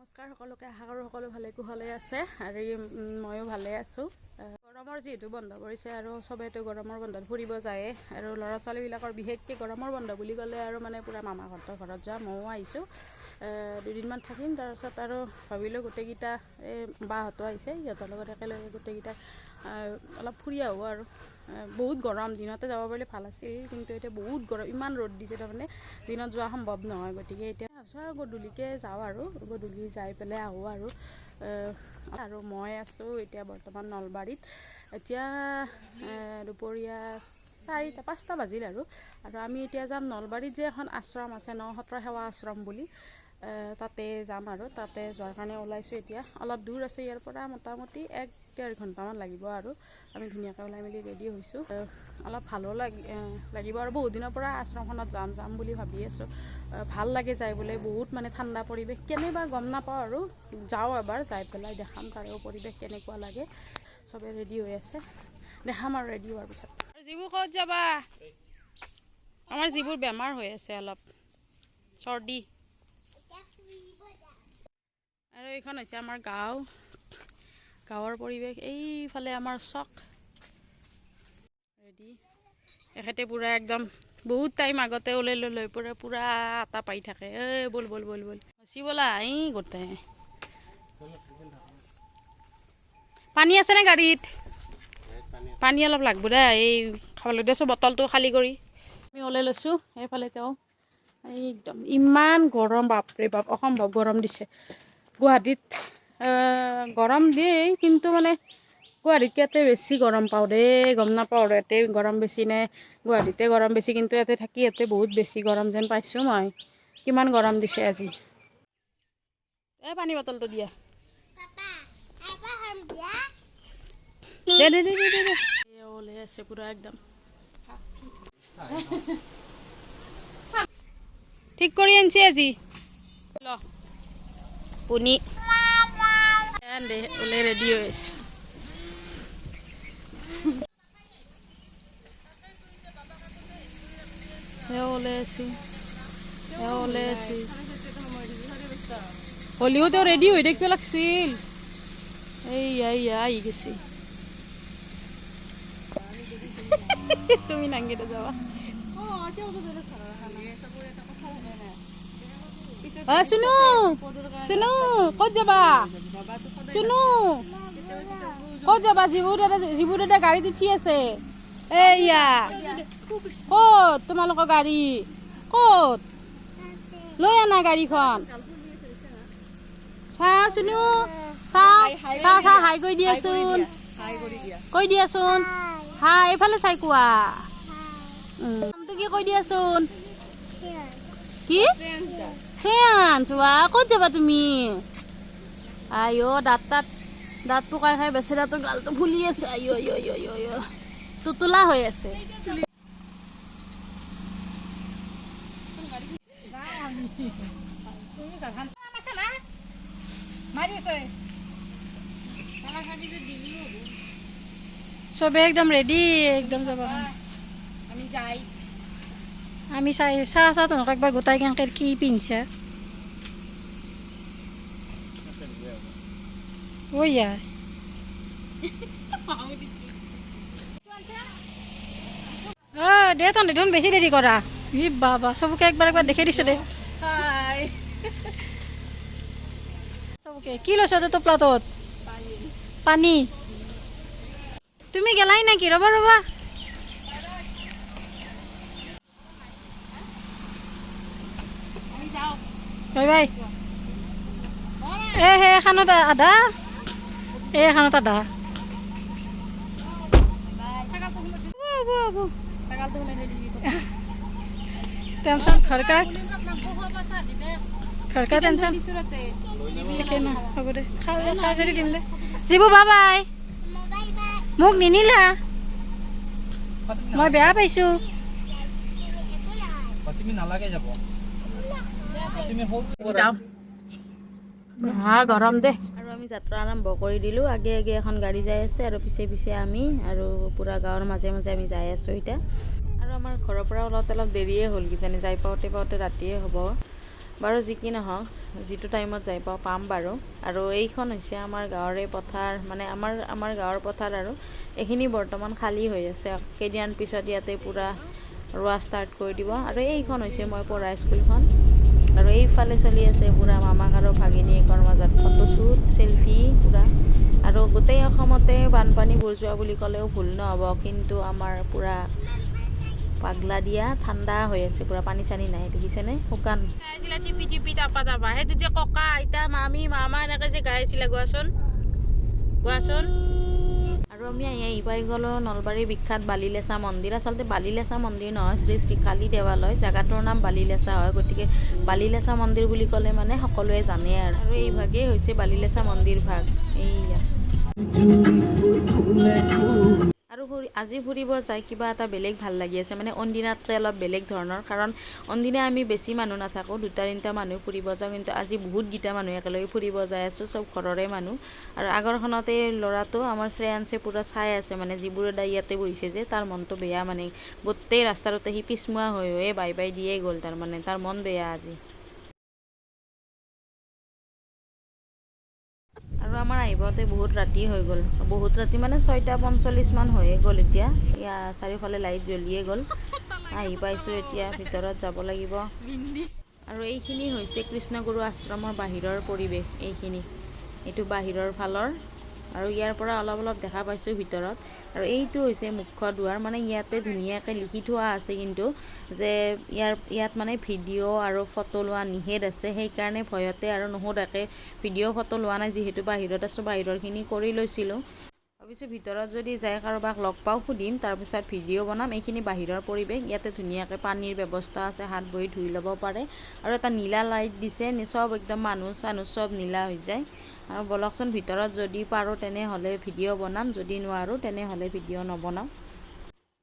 নমস্কাৰ সকলোকে, আশা কৰোঁ সকলো ভালে কুশলে আছে আৰু ময়ো ভালে আছোঁ। গৰমৰ যিহেতু বন্ধ পৰিছে আৰু চবেইতো গৰমৰ বন্ধত ফুৰিব যায় আৰু ল'ৰা ছোৱালীবিলাকৰ বিশেষকৈ গৰমৰ বন্ধ বুলি ক'লে আৰু মানে পূৰা মামাহঁতৰ ঘৰত যোৱা। ময়ো আহিছোঁ, দুদিনমান থাকিম। তাৰপিছত আৰু ভাবিলোঁ গোটেইকেইটা এই বাহঁতো আহিছে, সিহঁতৰ লগত একেলগে গোটেইকেইটা অলপ ফুৰি আহোঁ আৰু। বহুত গৰম, দিনতে যাব পাৰিলে ভাল আছিল, কিন্তু এতিয়া বহুত গৰম, ইমান ৰ'দ দিছে তাৰমানে দিনত যোৱা সম্ভৱ নহয়। গতিকে এতিয়া ভাবিছোঁ আৰু গধূলিকৈ যাওঁ আৰু গধূলি যাই পেলাই আহোঁ আৰু মই আছোঁ এতিয়া বৰ্তমান নলবাৰীত। এতিয়া দুপৰীয়া 4-5টা বাজিল আৰু আমি এতিয়া যাম নলবাৰীত যে এখন আশ্ৰম আছে, নসত্ৰ সেৱা আশ্ৰম বুলি, তাতে যাম আৰু তাতে যোৱাৰ কাৰণে ওলাইছোঁ। এতিয়া অলপ দূৰ আছে ইয়াৰ পৰা, মোটামুটি 1-1.5 ঘণ্টামান লাগিব আৰু আমি ধুনীয়াকৈ ওলাই মেলি ৰেডি হৈছোঁ। অলপ ভালো লাগিব আৰু বহুত দিনৰ পৰা আশ্ৰমখনত যাম বুলি ভাবি আছোঁ। ভাল লাগে যাই বোলে, বহুত মানে ঠাণ্ডা পৰিৱেশ, কেনেবা গম নাপাওঁ আৰু যাওঁ এবাৰ, যাই পেলাই দেখাম তাৰেও পৰিৱেশ কেনেকুৱা লাগে। চবে ৰেডি হৈ আছে, দেখাম আৰু ৰেডি হোৱাৰ পিছত। যিবোৰ ক'ত যাবা? আমাৰ যিবোৰ বেমাৰ হৈ আছে, অলপ চৰ্দি। আৰু এইখন হৈছে আমাৰ গাঁৱৰ পৰিৱেশ। এইফালে আমাৰ চক ৰেডি, এখেতে পূৰা একদম বহুত টাইম আগতে ওলাই লৈ পূৰা আটা পাই থাকে। বল হচি ব'লা, গোটাই পানী আছেনে গাড়ীত? পানী অলপ লাগব দে, এই খাবলৈ দিছোঁ, বটলটো খালী কৰি আমি ওলাই লৈছোঁ। এইফালে তেওঁ একদম ইমান গৰম, বাপৰে বাপ, অসম্ভৱ গৰম দিছে। গুৱাহাটীত গৰম দিয়ে, কিন্তু মানে গুৱাহাটীতকৈ ইয়াতে বেছি গৰম পাওঁ দেই, গম নাপাওঁ আৰু ইয়াতে গৰম বেছি নে গুৱাহাটীতে গৰম বেছি, কিন্তু ইয়াতে থাকি ইয়াতে বহুত বেছি গৰম যেন পাইছোঁ মই। কিমান গৰম দিছে আজি। পানী বটলটো দিয়া দে ওলাই আছে পূৰা একদম ঠিক কৰি আনছি আজি পুনি ওলাই ৰেডি হৈ আছে। ওলাই আছি হলিও তেওঁ ৰেডি হৈ থাকিব লাগছিল। এইয়া আহি গেছি। তুমি নাংগিতে যাবা শুনো ক'ত যাবা? শুনো ক'ত যাবা? যিবোৰ দাদা গাড়ীত উঠি আছে, এইয়া ক'ত তোমালোকৰ গাড়ী? ক'ত লৈ আনা গাড়ীখন? চাহ শুনো, চাহ হাই কৈ দিয়াচোন, হাই এইফালে চাই কোৱা। নামটো কি কৈ দিয়াচোন? কি চোৱা, ক'ত যাবা তুমি? দাঁত পোকাই খাই বেচেৰাটোৰ গালটো ফুলি আছে। তুতুলা হৈ আছে। চবে একদম ৰেডি, একদম যাবা। আমি চাহ তোমাক একবাৰ গোটাই কেনেকৈ কি পিন্ধছা। দে তন বেছি দেৰি কৰা। বাবা চবকে একবাৰ দেখাই দিছো দে। চবকে কি লৈছ টোপলাটোত? পানী। তুমি গেলাই নেকি? ৰবা বাই এখানত আধা টেনশন খৰকা টেনশন হ'ব দে। খাওঁ যদি দিম দে। যিবু বাই মোক নিনিলা, মই বেয়া পাইছো। গৰম দে। আৰু আমি যাত্ৰা আৰম্ভ কৰি দিলোঁ। আগে এখন গাড়ী যাই আছে আৰু পিছে আমি, আৰু পূৰা গাঁৱৰ মাজে আমি যাই আছোঁ এতিয়া। আৰু আমাৰ ঘৰৰ পৰা অলপ দেৰিয়ে হ'ল কিজানি, যাই পাওঁতে ৰাতিয়ে হ'ব। বাৰু যি কি নহওক, যিটো টাইমত যাই পাম বাৰু। আৰু এইখন হৈছে আমাৰ গাঁৱৰে পথাৰ, মানে আমাৰ গাঁৱৰ পথাৰ আৰু এইখিনি বৰ্তমান খালী হৈ আছে। কেইদিনমান পিছত ইয়াতে পূৰা ৰোৱা ষ্টাৰ্ট কৰি দিব। আৰু এইখন হৈছে মই পঢ়া স্কুলখন। আৰু এইফালে চলি আছে পূৰা মামাক আৰু ভাগিনীয়েকৰ মাজত ফটোশ্বুট, চেলফি পূৰা। আৰু গোটেই অসমতে বানপানী বুৰযোৱা বুলি ক'লেও ভুল নহ'ব, কিন্তু আমাৰ পূৰা পাগলা দিয়া ঠাণ্ডা হৈ আছে, পূৰা পানী চানী নাই, দেখিছেনে? শুকান টিপি টিপি টাপা টাপা। সেইটো যে ককা আইতা মামী মামা এনেকৈ যে গাই আছিলে, গোৱাচোন। আৰু আমি আহি পাই গ'লোঁ নলবাৰীৰ বিখ্যাত বালিলেচা মন্দিৰ। আচলতে বালিলেচা মন্দিৰ নহয়, শ্ৰী শ্ৰী কালী দেৱালয়। জাগাটোৰ নাম বালিলেচা হয়, গতিকে বালিলেচা মন্দিৰ বুলি ক'লে মানে সকলোৱে জানে। আৰু এই ভাগেই হৈছে বালিলেচা মন্দিৰ ভাগ। এইয়া আৰু আজি ফুৰিব যাই কিবা এটা বেলেগ ভাল লাগি আছে, মানে অনদিনাতকৈ অলপ বেলেগ ধৰণৰ। কাৰণ অনদিনা আমি বেছি মানুহ নাথাকোঁ, 2-3টা মানুহ ফুৰিব যাওঁ, কিন্তু আজি বহুতকেইটা মানুহ একেলগে ফুৰিব যাই আছোঁ, চব ঘৰৰে মানুহ। আৰু আগৰখনতে ল'ৰাটো আমাৰ শ্ৰেয়াংশে পূৰা চাই আছে, মানে যিবোৰ দাই ইয়াতে বহিছে যে, তাৰ মনটো বেয়া, মানে গোটেই ৰাস্তাটোতে সি পিছমুৱা হৈ বাই বাই দিয়েই গ'ল, তাৰমানে তাৰ মন বেয়া আজি। আৰু আমাৰ আহিবতে বহুত ৰাতি হৈ গ'ল, বহুত ৰাতি মানে 6:45 মান হৈয়ে গ'ল। এতিয়া চাৰিওফালে লাইট জ্বলিয়ে গ'ল। আহি পাইছোঁ, এতিয়া ভিতৰত যাব লাগিব। আৰু এইখিনি হৈছে কৃষ্ণগুৰু আশ্ৰমৰ বাহিৰৰ পৰিৱেশ। এইটো বাহিৰৰ ফালৰ, আৰু ইয়াৰ পৰা অলপ অলপ দেখা পাইছোঁ ভিতৰত। আৰু এইটো হৈছে মুখ্য দুৱাৰ, মানে ইয়াতে ধুনীয়াকৈ লিখি থোৱা আছে কিন্তু যে ইয়াত মানে ভিডিঅ' আৰু ফটো লোৱা নিষেধ আছে। সেইকাৰণে ভয়তে আৰু নুসুধাকৈ ভিডিঅ' ফটো লোৱা নাই, যিহেতু বাহিৰত আছোঁ, বাহিৰৰখিনি কৰি লৈছিলোঁ। ভাবিছোঁ ভিতৰত যদি যাই কাৰোবাক লগ পাওঁ সুধিম, তাৰপিছত ভিডিঅ' বনাম। এইখিনি বাহিৰৰ পৰিৱেশ, ইয়াতে ধুনীয়াকৈ পানীৰ ব্যৱস্থা আছে, হাত ভৰি ধুই ল'ব পাৰে। আৰু এটা নীলা লাইট দিছে, চব একদম মানুহ চানুহ চব নীলা হৈ যায়। আৰু বলকচোন ভিতৰত যদি পাৰোঁ তেনেহ'লে ভিডিঅ' বনাম, যদি নোৱাৰোঁ তেনেহ'লে ভিডিঅ' নবনাওঁ।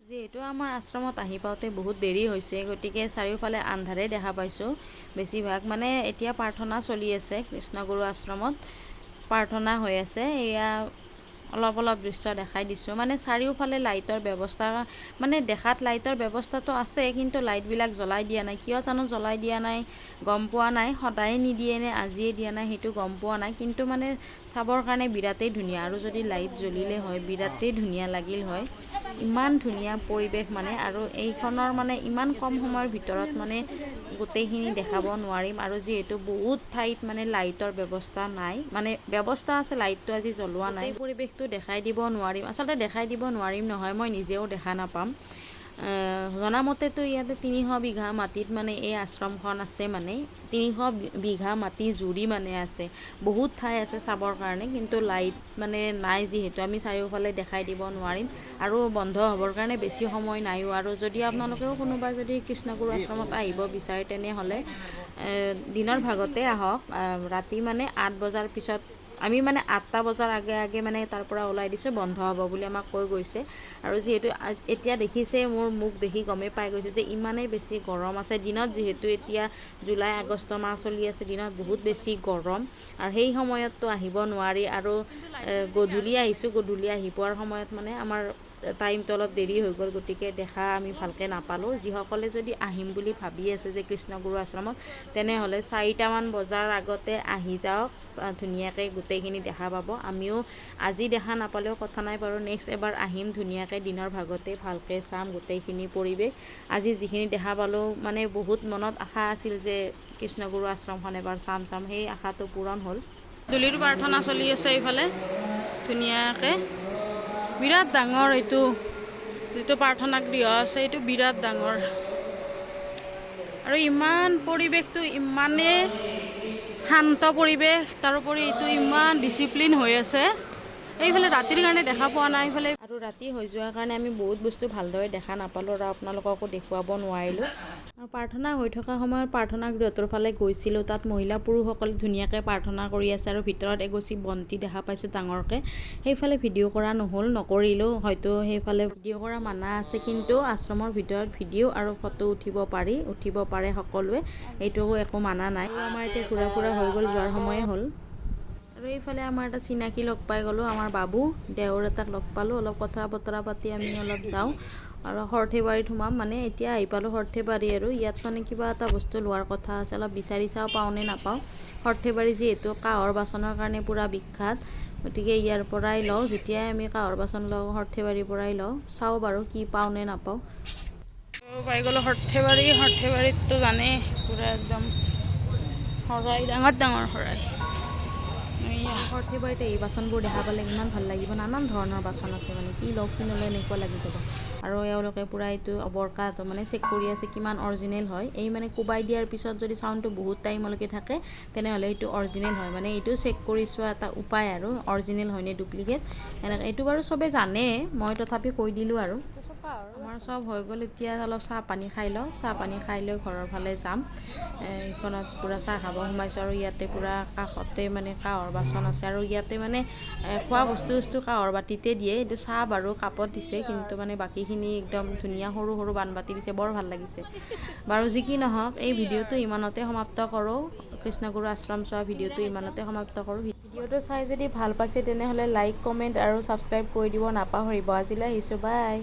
যিহেতু আমাৰ আশ্ৰমত আহি পাওঁতে বহুত দেৰি হৈছে, গতিকে চাৰিওফালে আন্ধাৰে দেখা পাইছোঁ বেছিভাগ। মানে এতিয়া প্ৰাৰ্থনা চলি আছে, কৃষ্ণগুৰু আশ্ৰমত প্ৰাৰ্থনা হৈ আছে। এয়া অলপ অলপ দৃশ্য দেখাই দিছোঁ। মানে চাৰিওফালে লাইটৰ ব্যৱস্থা, মানে দেখাত লাইটৰ ব্যৱস্থাটো আছে, কিন্তু লাইটবিলাক জ্বলাই দিয়া নাই। কিয় জানো জ্বলাই দিয়া নাই গম পোৱা নাই। সদায় নিদিয়ে নে আজিয়ে দিয়া নাই সেইটো গম পোৱা নাই, কিন্তু মানে চাবৰ কাৰণে বিৰাটেই ধুনীয়া। আৰু যদি লাইট জ্বলিলে হয় বিৰাটেই ধুনীয়া লাগিল হয়। ইমান ধুনীয়া পৰিৱেশ মানে, আৰু এইখনৰ মানে ইমান কম সময়ৰ ভিতৰত মানে গোটেইখিনি দেখাব নোৱাৰিম। আৰু যিহেতু বহুত ঠাইত মানে লাইটৰ ব্যৱস্থা নাই, মানে ব্যৱস্থা আছে, লাইটটো আজি জ্বলোৱা নাই। পৰিৱেশটো দেখাই দিব নোৱাৰিম, আচলতে দেখাই দিব নোৱাৰিম নহয়, মই নিজেও দেখা নাপাম। জনামতেতো ইয়াতে 300 বিঘা মাটিত মানে এই আশ্ৰমখন আছে, মানে 300 বিঘা মাটি জুৰি মানে আছে। বহুত ঠাই আছে চাবৰ কাৰণে, কিন্তু লাইট মানে নাই, যিহেতু আমি চাৰিওফালে দেখাই দিব নোৱাৰিম। আৰু বন্ধ হ'বৰ কাৰণে বেছি সময় নাইও। আৰু যদি আপোনালোকেও কোনোবাই যদি কৃষ্ণগুৰু আশ্ৰমত আহিব বিচাৰে তেনেহ'লে দিনৰ ভাগতে আহক। ৰাতি মানে 8 বজাৰ পিছত, আমি মানে 8টা বজাৰ আগে আগে মানে তাৰ পৰা ওলাই দিছোঁ, বন্ধ হ'ব বুলি আমাক কৈ গৈছে। আৰু যিহেতু এতিয়া দেখিছে, মোৰ মুখ দেখি গমেই পাই গৈছে যে ইমানেই বেছি গৰম আছে দিনত, যিহেতু এতিয়া জুলাই আগষ্ট মাহ চলি আছে, দিনত বহুত বেছি গৰম। আৰু সেই সময়ততো আহিব নোৱাৰি। আৰু গধূলি আহিছোঁ, গধূলি আহি পোৱাৰ সময়ত মানে আমাৰ টাইমটো অলপ দেৰি হৈ গ'ল, গতিকে দেখা আমি ভালকৈ নাপালোঁ। যিসকলে যদি আহিম বুলি ভাবি আছে যে কৃষ্ণগুৰু আশ্ৰমত, তেনেহ'লে 4টামান বজাৰ আগতে আহি যাওক, ধুনীয়াকৈ গোটেইখিনি দেখা পাব। আমিও আজি দেখা নাপালেও কথা নাই বাৰু, নেক্সট এবাৰ আহিম ধুনীয়াকৈ দিনৰ ভাগতে ভালকৈ চাম গোটেইখিনি পৰিৱেশ। আজি যিখিনি দেখা পালোঁ, মানে বহুত মনত আশা আছিল যে কৃষ্ণগুৰু আশ্ৰমখন এবাৰ চাম, সেই আশাটো পূৰণ হ'ল। গধূলিৰ প্ৰাৰ্থনা চলি আছে এইফালে ধুনীয়াকৈ, বিৰাট ডাঙৰ। এইটো যিটো প্ৰাৰ্থনা গৃহ আছে, এইটো বিৰাট ডাঙৰ। আৰু ইমান পৰিৱেশটো ইমানেই শান্ত পৰিৱেশ, তাৰোপৰি এইটো ইমান ডিচিপ্লিন হৈ আছে। এইফালে ৰাতিৰ কাৰণে দেখা পোৱা নাই, এইফালে আৰু ৰাতি হৈ যোৱাৰ কাৰণে আমি বহুত বস্তু ভালদৰে দেখা নাপালোঁ, আৰু আপোনালোককো দেখুৱাব নোৱাৰিলোঁ। আৰু প্ৰাৰ্থনা হৈ থকা সময়ত প্ৰাৰ্থনা গৃহটোৰ ফালে গৈছিলোঁ, তাত মহিলা পুৰুষসকলে ধুনীয়াকৈ প্ৰাৰ্থনা কৰি আছে। আৰু ভিতৰত এগছি বন্তি দেখা পাইছোঁ ডাঙৰকৈ। সেইফালে ভিডিঅ' কৰা নহ'ল, নকৰিলোঁ, হয়তো সেইফালে ভিডিঅ' কৰা মানা আছে, কিন্তু আশ্ৰমৰ ভিতৰত ভিডিঅ' আৰু ফটো উঠিব পাৰে সকলোৱে, এইটো একো মানা নাই। আৰু আমাৰ এতিয়া ঘূৰা ফুৰা হৈ গ'ল, যোৱাৰ সময়ে হ'ল। আৰু এইফালে আমাৰ এটা চিনাকি লগ পাই গ'লোঁ, আমাৰ বাবু দেওৰ এটাক লগ পালোঁ। অলপ কথা বতৰা পাতি আমি অলপ যাওঁ, আৰু সৰ্থেবাৰীত সোমাম, মানে এতিয়া আহি পালোঁ সৰ্থেবাৰী। আৰু ইয়াত মানে কিবা এটা বস্তু লোৱাৰ কথা আছে, অলপ বিচাৰি চাওঁ পাওঁ নে নাপাওঁ। সৰ্থেবাৰী যিহেতু কাঁহৰ বাচনৰ কাৰণে পূৰা বিখ্যাত, গতিকে ইয়াৰ পৰাই লওঁ। যেতিয়াই আমি কাঁহৰ বাচন লওঁ সৰ্থেবাৰীৰ পৰাই লওঁ। চাওঁ বাৰু কি পাওঁ নে নাপাওঁ। পাই গ'লোঁ সৰ্থেবাৰীততো জানেই পূৰা একদম শৰাই, ডাঙৰ ডাঙৰ শৰাই। সৰ্থেবাৰীত এই বাচনবোৰ দেখা পালে ইমান ভাল লাগিব। নানান ধৰণৰ বাচন আছে, মানে কি লওঁ কি নলওঁ এনেকুৱা লাগি যাব। আৰু এওঁলোকে পূৰা এইটো বৰকাটো মানে চেক কৰি আছে কিমান অৰিজিনেল হয়। এই মানে কোবাই দিয়াৰ পিছত যদি চাউণ্ডটো বহুত টাইমলৈকে থাকে তেনেহ'লে এইটো অৰিজিনেল হয়। মানে এইটো চেক কৰি চোৱা এটা উপায় আৰু, অৰিজিনেল হয় নে ডুপ্লিকেট এনেকৈ। এইটো বাৰু চবেই জানে, মই তথাপি কৈ দিলোঁ আৰু। আমাৰ চব হৈ গ'ল, এতিয়া অলপ চাহ পানী খাই লওঁ। চাহ পানী খাই লৈ ঘৰৰ ফালে যাম। এইখনত পূৰা চাহ খাব সোমাইছোঁ। আৰু ইয়াতে পূৰা কাষতে মানে কাঁহৰ বাচন আছে। আৰু ইয়াতে মানে খোৱা বস্তু কাঁহৰ বাতিতে দিয়ে। এইটো চাহ বাৰু কাপত দিছে, কিন্তু মানে বাকীখিনি একদম ধুনীয়া সৰু সৰু বানবাতি দিছে, বৰ ভাল লাগিছে। বাৰু যি কি নহওক, এই ভিডিঅ'টো ইমানতে সমাপ্ত কৰোঁ। কৃষ্ণগুৰু আশ্ৰম চোৱা ভিডিঅ'টো ইমানতে সমাপ্ত কৰোঁ। ভিডিঅ'টো চাই যদি ভাল পাইছে তেনেহ'লে লাইক, কমেণ্ট আৰু ছাবস্ক্ৰাইব কৰি দিব নাপাহৰিব। আজিলৈ আহিছোঁ, বাই।